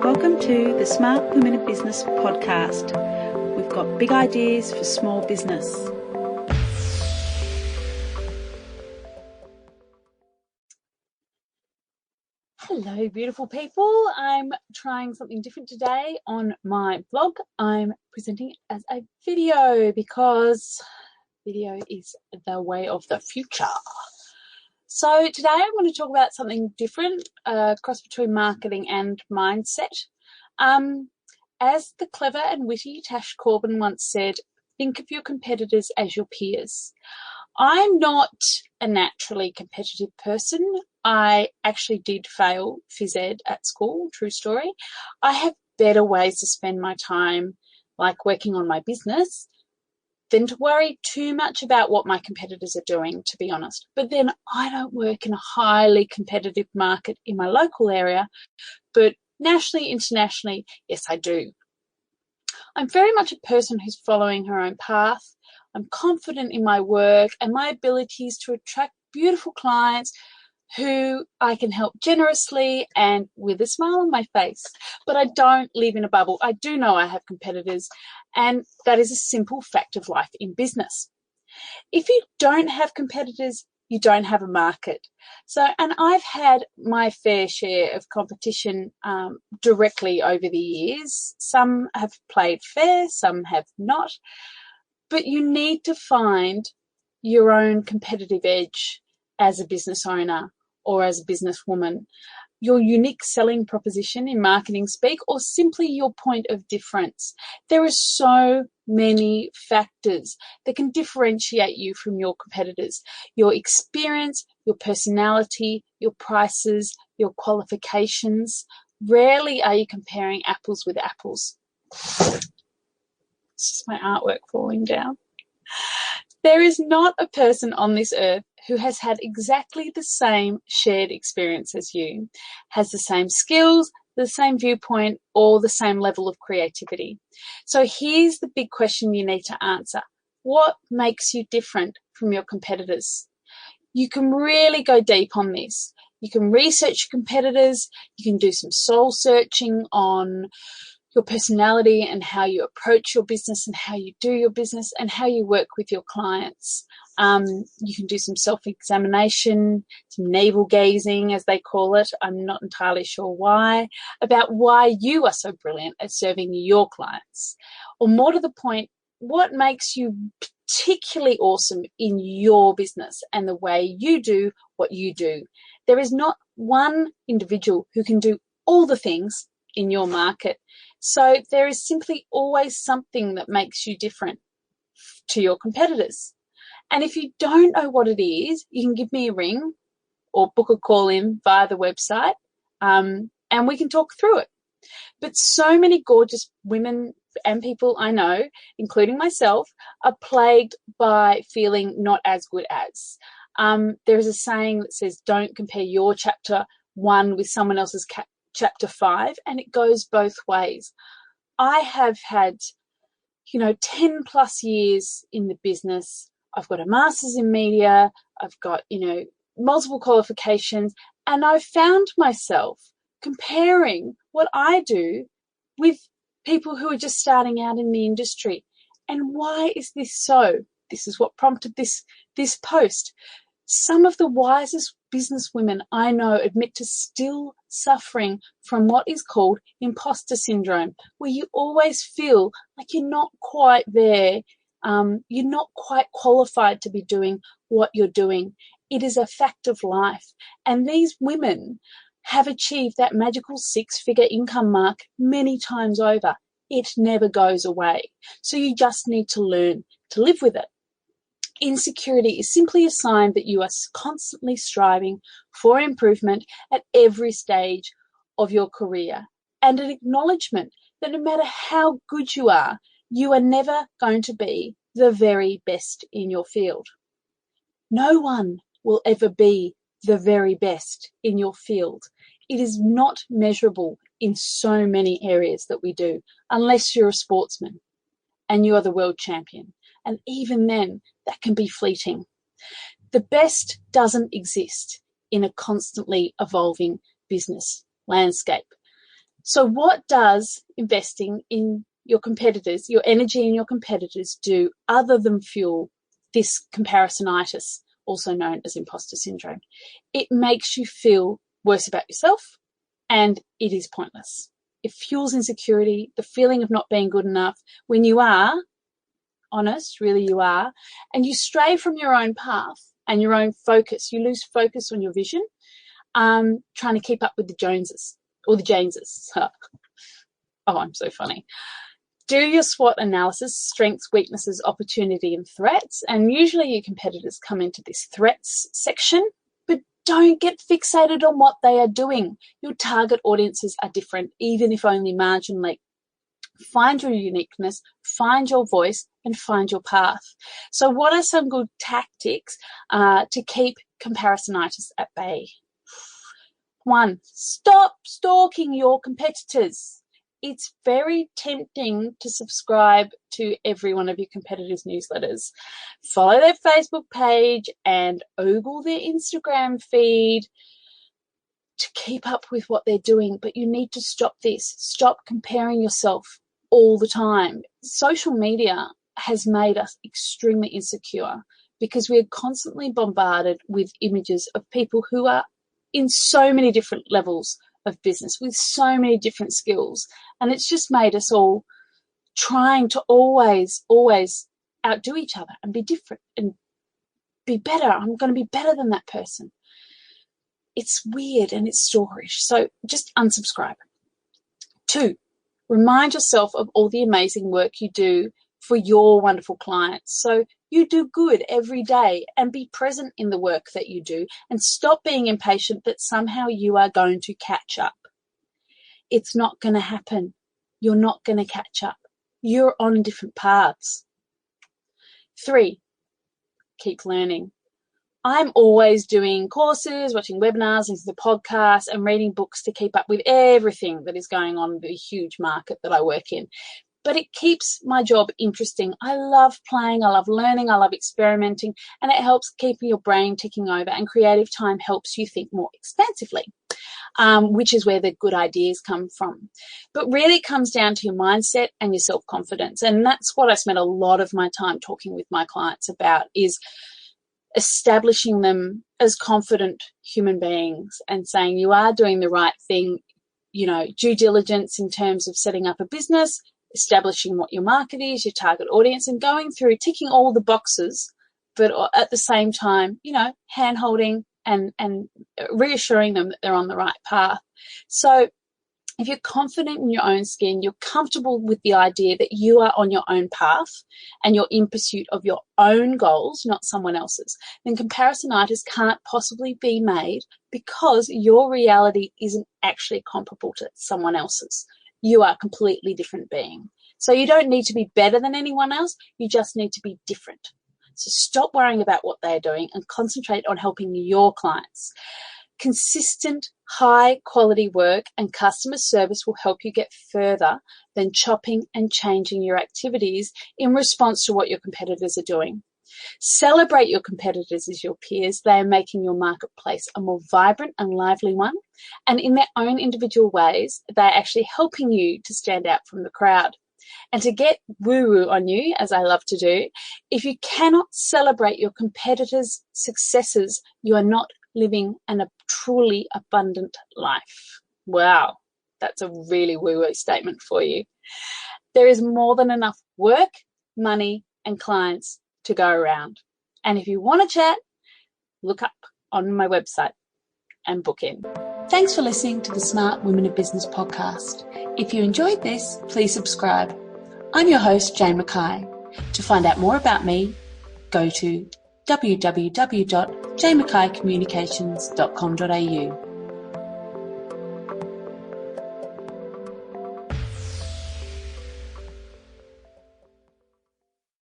Welcome to the Smart Women of Business podcast. We've got big ideas for small business. Hello, beautiful people. I'm trying something different today on my blog. I'm presenting it as a video because video is the way of the future. So today I want to talk about something different, cross between marketing and mindset. As the clever and witty Tash Corbin once said, think of your competitors as your peers. I'm not a naturally competitive person. I actually did fail phys ed at school, true story. I have better ways to spend my time, like working on my business, than to worry too much about what my competitors are doing, to be honest. But then I don't work in a highly competitive market in my local area, but nationally, internationally, yes, I do. I'm very much a person who's following her own path. I'm confident in my work and my abilities to attract beautiful clients who I can help generously and with a smile on my face. But I don't live in a bubble. I do know I have competitors, and that is a simple fact of life in business. If you don't have competitors, you don't have a market. And I've had my fair share of competition directly over the years. Some have played fair, some have not. But you need to find your own competitive edge as a business owner or as a businesswoman, your unique selling proposition in marketing speak, or simply your point of difference. There are so many factors that can differentiate you from your competitors. Your experience, your personality, your prices, your qualifications. Rarely are you comparing apples with apples. It's just my artwork falling down. There is not a person on this earth who has had exactly the same shared experience as you, has the same skills, the same viewpoint, or the same level of creativity. So here's the big question you need to answer. What makes you different from your competitors? You can really go deep on this. You can research your competitors. You can do some soul searching on your personality and how you approach your business and how you do your business and how you work with your clients. You can do some self-examination, some navel gazing, as they call it. I'm not entirely sure why, about why you are so brilliant at serving your clients. Or more to the point, what makes you particularly awesome in your business and the way you do what you do. There is not one individual who can do all the things in your market. So there is simply always something that makes you different to your competitors. And if you don't know what it is, you can give me a ring or book a call in via the website, and we can talk through it. But so many gorgeous women and people I know, including myself, are plagued by feeling not as good as. There is a saying that says, don't compare your chapter 1 with someone else's chapter 5, and it goes both ways. I have had, 10 plus years in the business. I've got a master's in media. I've got, multiple qualifications, and I've found myself comparing what I do with people who are just starting out in the industry. And why is this so? This is what prompted this post. Some of the wisest business women I know admit to still suffering from what is called impostor syndrome, where you always feel like you're not quite there. You're not quite qualified to be doing what you're doing. It is a fact of life. And these women have achieved that magical 6-figure income mark many times over. It never goes away. So you just need to learn to live with it. Insecurity is simply a sign that you are constantly striving for improvement at every stage of your career, and an acknowledgement that no matter how good you are never going to be the very best in your field. No one will ever be the very best in your field. It is not measurable in so many areas that we do, unless you're a sportsman and you are the world champion. And even then, that can be fleeting. The best doesn't exist in a constantly evolving business landscape. So what does investing in your competitors, your energy in your competitors, do other than fuel this comparisonitis, also known as imposter syndrome? It makes you feel worse about yourself, and it is pointless. It fuels insecurity, the feeling of not being good enough. When you are honest, really you are, and you stray from your own path and your own focus, you lose focus on your vision, trying to keep up with the Joneses or the Janeses. Oh, I'm so funny. Do your SWOT analysis, strengths, weaknesses, opportunity, and threats. And usually your competitors come into this threats section, but don't get fixated on what they are doing. Your target audiences are different, even if only marginally. Find your uniqueness, find your voice, and find your path. So what are some good tactics to keep comparisonitis at bay? 1, stop stalking your competitors. It's very tempting to subscribe to every one of your competitors' newsletters. Follow their Facebook page and ogle their Instagram feed to keep up with what they're doing. But you need to stop this. Stop comparing yourself all the time. Social media has made us extremely insecure because we're constantly bombarded with images of people who are in so many different levels of business with so many different skills. And it's just made us all trying to always outdo each other and be different and be better. I'm going to be better than that person. It's weird and it's stalkerish. So just unsubscribe. 2, remind yourself of all the amazing work you do for your wonderful clients. So you do good every day and be present in the work that you do and stop being impatient that somehow you are going to catch up. It's not going to happen. You're not going to catch up. You're on different paths. 3, keep learning. I'm always doing courses, watching webinars, listening to the podcast, and reading books to keep up with everything that is going on in the huge market that I work in. But it keeps my job interesting. I love playing, I love learning, I love experimenting, and it helps keep your brain ticking over, and creative time helps you think more expansively, which is where the good ideas come from. But really it comes down to your mindset and your self-confidence. And that's what I spent a lot of my time talking with my clients about, is establishing them as confident human beings and saying you are doing the right thing, due diligence in terms of setting up a business, establishing what your market is, your target audience, and going through ticking all the boxes, but at the same time, hand-holding and reassuring them that they're on the right path. So if you're confident in your own skin, you're comfortable with the idea that you are on your own path and you're in pursuit of your own goals, not someone else's, then comparisonitis can't possibly be made because your reality isn't actually comparable to someone else's. You are a completely different being. So you don't need to be better than anyone else. You just need to be different. So stop worrying about what they're doing and concentrate on helping your clients. Consistent, high-quality work and customer service will help you get further than chopping and changing your activities in response to what your competitors are doing. Celebrate your competitors as your peers. They are making your marketplace a more vibrant and lively one. And in their own individual ways, they're actually helping you to stand out from the crowd. And to get woo-woo on you, as I love to do, if you cannot celebrate your competitors' successes, you are not living a truly abundant life. Wow, that's a really woo-woo statement for you. There is more than enough work, money, and clients to go around. And if you want to chat, look up on my website and book in. Thanks for listening to the Smart Women of Business podcast. If you enjoyed this, please subscribe. I'm your host, Jane Mackay. To find out more about me, go to www.janemackaycommunications.com.au.